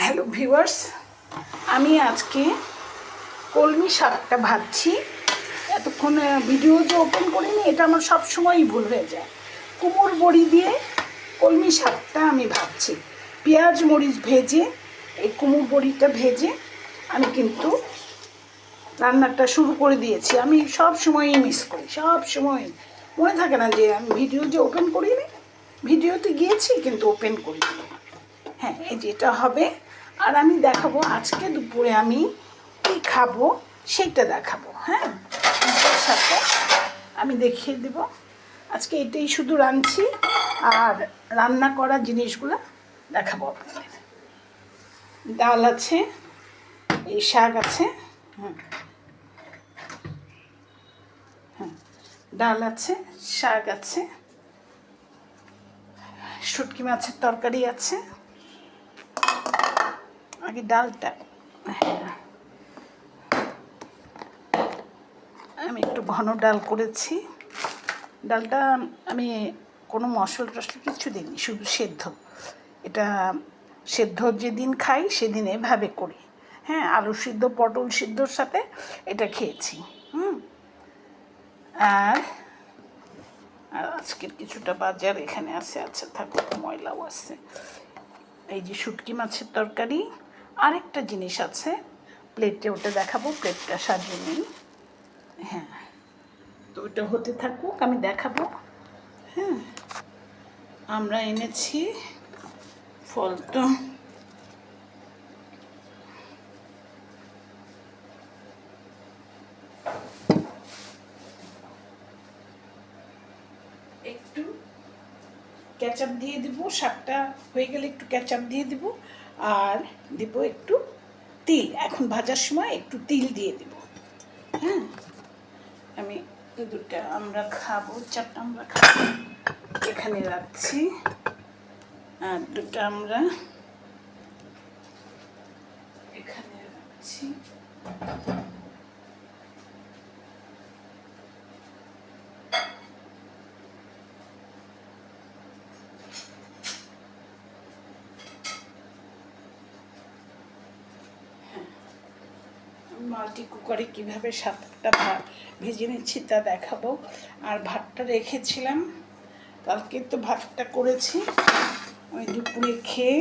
Hello viewers, আমি আজকে কলমি শাকটা ভাজছি। এতক্ষণ ভিডিও যে ওপেন করিনি, এটা আমার সবসময়ই ভুল হয়ে যায়। কুমড়ো বড়ি দিয়ে কলমি শাকটা আমি ভাজছি। পেঁয়াজ মরিচ ভেজে, এই কুমড়ো বড়িটা ভেজে আমি কিন্তু রান্নাটা শুরু করে দিয়েছি। আমি সব সময়ই মিস করি, সব সময় মনে থাকে না যে আমি ভিডিও যে ওপেন করিনি। ভিডিওতে গিয়েছি কিন্তু ওপেন করিনি। হ্যাঁ, এই যেটা হবে। আর আমি দেখাবো আজকে দুপুরে আমি কী খাবো, সেইটা দেখাবো। হ্যাঁ, এটার সাথে আমি দেখিয়ে দেব আজকে এটাই শুধু রাঁধছি, আর রান্না করা জিনিসগুলো দেখাবো আপনাদের। ডাল আছে, এই শাক আছে, ডাল আছে, শাক আছে, শুটকি মাছের তরকারি আছে। আগে ডালটা, আমি একটু ঘন ডাল করেছি। ডালটা আমি কোনো মশলা টশলা কিছু দিইনি, শুধু সেদ্ধ। এটা সেদ্ধ যেদিন খাই সেদিন এভাবে করি। হ্যাঁ, আলু সিদ্ধ পটল সিদ্ধর সাথে এটা খেয়েছি। আর আজকের কিছুটা বাজার এখানে আছে, আচ্ছা থাকুক, ময়লাও আছে। এই যে শুটকি মাছের তরকারি, আরেকটা জিনিস আছে প্লেটে, ওটা দেখাবো, প্লেটটা সাজিয়ে নিই। হ্যাঁ, তো ওটা হতে থাকুক, আমি দেখাবো। হ্যাঁ, আমরা এনেছি ফল, তো একটু কেচাপ দিয়ে দিব, শাকটা হয়ে গেলে একটু কেচাপ দিয়ে দিব, আর দিব একটু তিল। এখন ভাজার সময় একটু তিল দিয়ে দিব। হ্যাঁ, আমি দুটা আমরা খাবো, চারটা আমরা খাবো, এখানে রাখছি। আর দুটা আমরা এখানে রাখছি। মাল্টি কুকারে কীভাবে সাতটা ভাত ভেজে নিচ্ছি তা দেখাবো। আর ভাতটা রেখেছিলাম, কালকে তো ভাতটা করেছি, ওই দুপুরে খেয়ে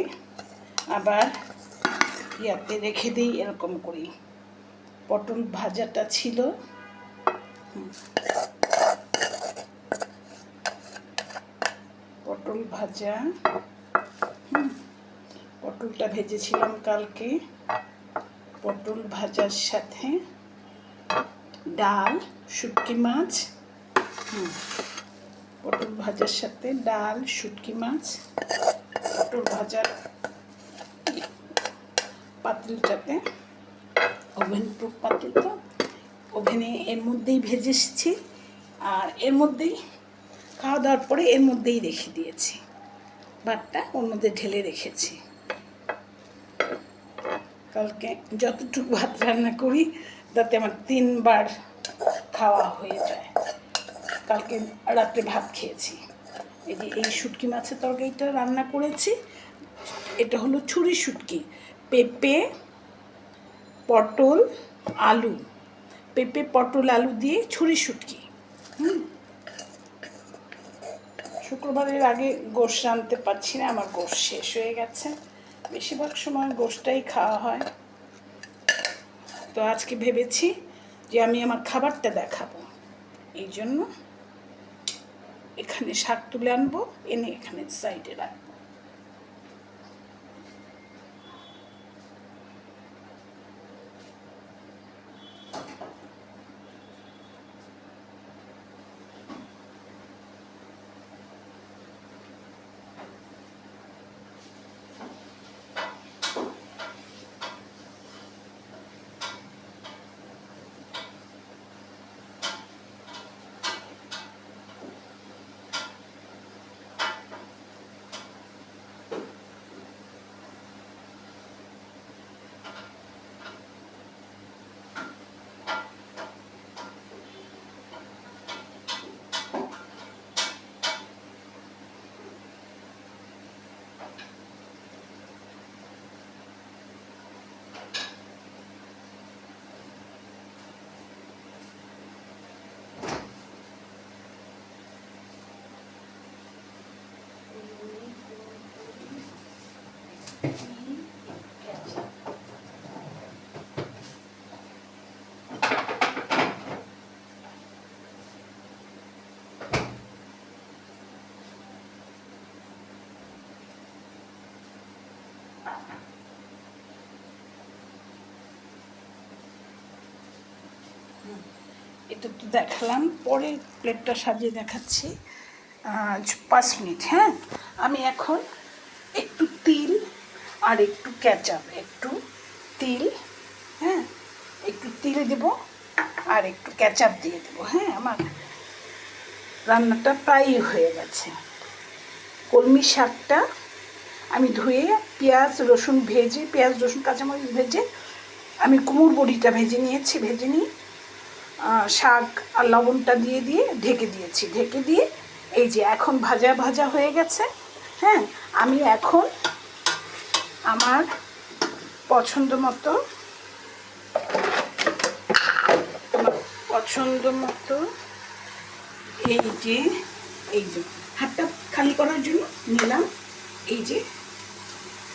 আবার ইয়াতে রেখে দিই, এরকম করি। পটল ভাজাটা ছিল, পটল ভাজা, পটলটা ভেজেছিলাম কালকে। পটল ভাজার সাথে ডাল, শুটকি মাছ, পটল ভাজার সাথে ডাল, শুটকি মাছ, পটল ভাজার পাতিলটাতে, ওভেন প্রুফ পাতিল তো, ওভেনে এর মধ্যেই ভেজেছি। আর এর মধ্যেই খাওয়া দাওয়ার পরে এর মধ্যেই রেখে দিয়েছি, ভাতটা ওর মধ্যে ঢেলে রেখেছি। কালকে যতটুকু ভাত রান্না করি তাতে আমার 3 বার খাওয়া হয়ে যায়। কালকে রাত্রে ভাত খেয়েছি। এই যে এই শুটকি মাছের তরকারিটা রান্না করেছি, এটা হলো ছুরি শুটকি, পেঁপে পটল আলু, পেঁপে পটল আলু দিয়ে ছুরি শুটকি। শুক্রবারের আগে গোশ রাঁধতে পারছি না, আমার গোশ শেষ হয়ে গেছে। বেশিরভাগ সময় গোশটাই খাওয়া হয়। তো আজকে ভেবেছি যে আমি আমার খাবারটা দেখাবো, এই জন্য এখানে শাক তুলে আনবো, এনে এখানে সাইডে রাখবো। এটা তো দেখালাম, পরে প্লেটটা সাজিয়ে দেখাচ্ছি। 5 মিনিট। হ্যাঁ, আমি এখন একটু তিল আর একটু কেচাপ, একটু তিল, হ্যাঁ একটু তিল দেব আর একটু কেচাপ দিয়ে দেবো। হ্যাঁ, আমার রান্নাটা প্রায়ই হয়ে গেছে। কলমি শাকটা আমি ধুয়ে পেঁয়াজ রসুন ভেজে, পেঁয়াজ রসুন কাঁচামরিচ ভেজে আমি কুমড়ো বড়িটা ভেজে নিয়েছি। ভেজে নিয়ে শাক আর লবণটা দিয়ে ঢেকে দিয়েছি। ঢেকে দিয়ে এই যে এখন ভাজা ভাজা হয়ে গেছে। হ্যাঁ, আমি এখন আমার পছন্দ মতো এই যে হাতটা খালি করার জন্য নিলাম, এই যে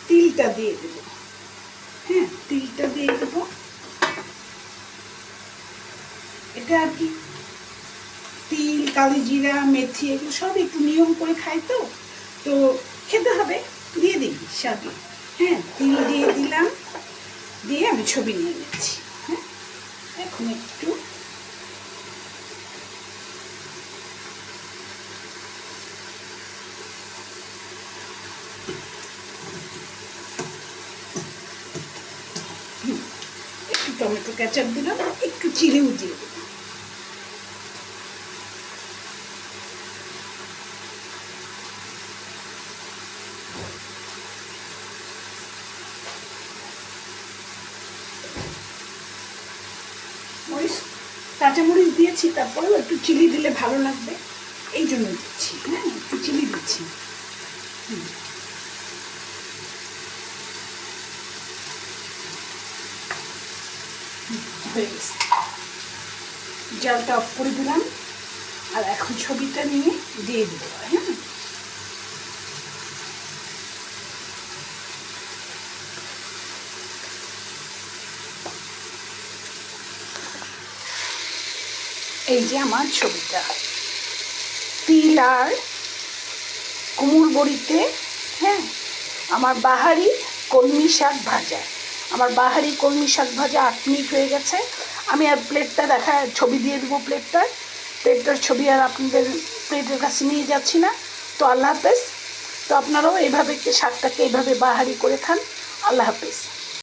তিলটা দিয়ে দেবো। হ্যাঁ, তিলটা দিয়ে দেবো। এটা আর কি, তিল, কালি জিরা, মেথি এগুলো সব একটু নিয়ম করে খাই, তো তো খেতে হবে, দিয়ে দিই স্বাদে। হ্যাঁ, তিল দিয়ে দিলাম, দিয়ে আমি ছবি নিয়ে নিচ্ছি। হ্যাঁ, এখন একটু একটু টমেটো কেচাপ দিলাম, একটু চিড়েও দিয়ে দিলাম। মরিচ, কাঁচামরিচ দিয়েছি, তারপরেও একটু চিলি দিলে ভালো লাগবে, এই জন্য দিচ্ছি। হ্যাঁ, একটু চিলি দিচ্ছি। হয়ে গেছে, জালটা অফ করে দিলাম। আর এখন ছবিটা নিয়ে দিয়ে দেবো। হ্যাঁ, এই যে আমার ছবিটা, তিল আর কুমড়ো বড়িতে, হ্যাঁ আমার বাহারি কলমি শাক ভাজা, আমার বাহারি কলমি শাক ভাজা 8 মিনিট হয়ে গেছে। আমি আর প্লেটটা ছবি দিয়ে দেবো, প্লেটটার ছবি আর আপনাদের প্লেটের কাছে নিয়ে যাচ্ছি না। তো আল্লাহ হাফেজ। তো আপনারাও এইভাবে শাকটাকে এইভাবে বাহারি করে খান। আল্লাহ হাফেজ।